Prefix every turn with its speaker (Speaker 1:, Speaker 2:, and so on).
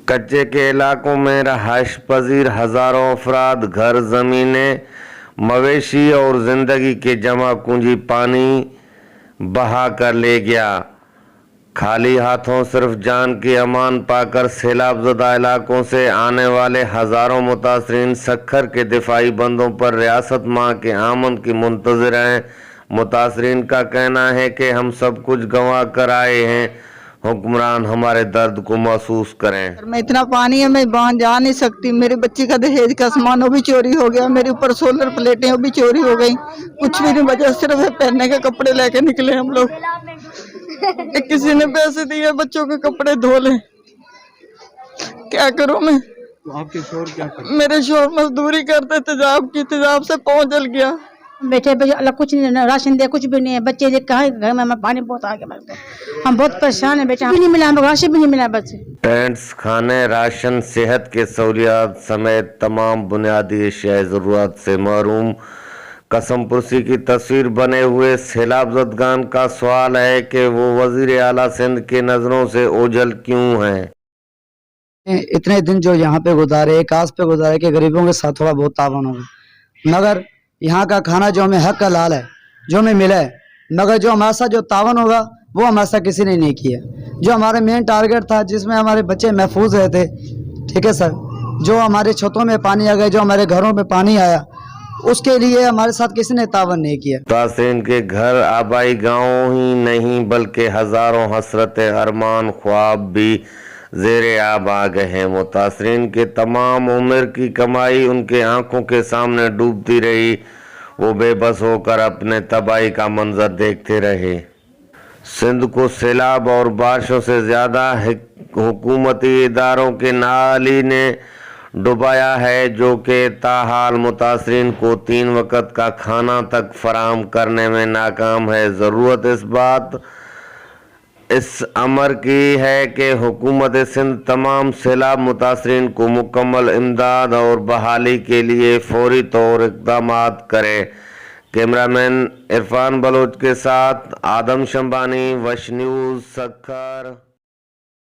Speaker 1: کچے کے علاقوں میں رہائش پذیر ہزاروں افراد گھر زمینیں مویشی اور زندگی کے جمع کنجی پانی بہا کر لے گیا۔ خالی ہاتھوں صرف جان کی امان پا کر سیلاب زدہ علاقوں سے آنے والے ہزاروں متاثرین سکھر کے دفاعی بندوں پر ریاست ماہ کے آمد کی منتظر ہیں۔ متاثرین کا کہنا ہے کہ ہم سب کچھ گنوا کر آئے ہیں، حکمران ہمارے درد کو محسوس کریں۔
Speaker 2: میں اتنا پانی ہے، میں وہاں جا نہیں سکتی۔ میرے بچے کا دہیج کا سامان وہ بھی چوری ہو گیا، میرے اوپر سولر پلیٹیں وہ بھی چوری ہو گئی، کچھ بھی نہیں بچا، صرف پہننے کے کپڑے لے کے نکلے ہم لوگ۔ کسی نے پیسے دیے بچوں کے کپڑے دھو لیں، کیا کروں میں؟
Speaker 3: آپ کے شوہر کیا کرتے؟
Speaker 2: میرے شوہر مزدوری کرتے، تیزاب کی، تیزاب سے پاؤں جل گیا۔
Speaker 4: بیٹھے اللہ کچھ نہیں، راشن دے کچھ بھی نہیں ہے، بچے کہاں گھر میں پانی بہت آ گیا، ہم بہت پریشان ہیں بیٹا، بھی نہیں ملا، ہم راشن بھی نہیں ملا بچے۔
Speaker 1: ٹینٹس، کھانے، راشن، صحت کے سہولیات سمیت تمام بنیادی اشیاء ضرورت سے محروم قسم پرسی کی تصویر بنے ہوئے سیلاب زدگان کا سوال ہے کہ وہ وزیر اعلیٰ سندھ کے نظروں سے اوجھل کیوں ہیں۔
Speaker 5: اتنے دن جو یہاں پہ گزارے، ایک آس پہ گزارے کہ غریبوں کے ساتھ تھوڑا بہت تعاون ہوگا، مگر یہاں کا کھانا جو ہمیں حق حلال ہے، جو ہمیں ملا ہے، مگر جو ہمارے ساتھ جو تعاون ہوگا وہ ہمارے ساتھ کسی نے نہیں کیا۔ جو ہمارے مین ٹارگٹ تھا جس میں ہمارے بچے محفوظ رہتے، ٹھیک ہے سر، جو ہمارے چھتوں میں پانی آ گیا، جو ہمارے گھروں میں پانی آیا، اس کے لیے ہمارے ساتھ کسی نے تعاون نہیں کیا۔
Speaker 1: متاثرین کے گھر آبائی گاؤں ہی نہیں بلکہ ہزاروں حسرت ارمان خواب بھی زیر آب آ گئے ہیں۔ متاثرین کے تمام عمر کی کمائی ان کے آنکھوں کے سامنے ڈوبتی رہی، وہ بے بس ہو کر اپنے تباہی کا منظر دیکھتے رہے۔ سندھ کو سیلاب اور بارشوں سے زیادہ حکومتی اداروں کے نالی نے ڈبایا ہے، جو کہ تاحال متاثرین کو 3 وقت کا کھانا تک فراہم کرنے میں ناکام ہے۔ ضرورت اس امر کی ہے کہ حکومت سندھ تمام سیلاب متاثرین کو مکمل امداد اور بحالی کے لیے فوری طور اقدامات کرے۔ کیمرہ مین عرفان بلوچ کے ساتھ آدم شمبانی، وش نیوز، سکھر۔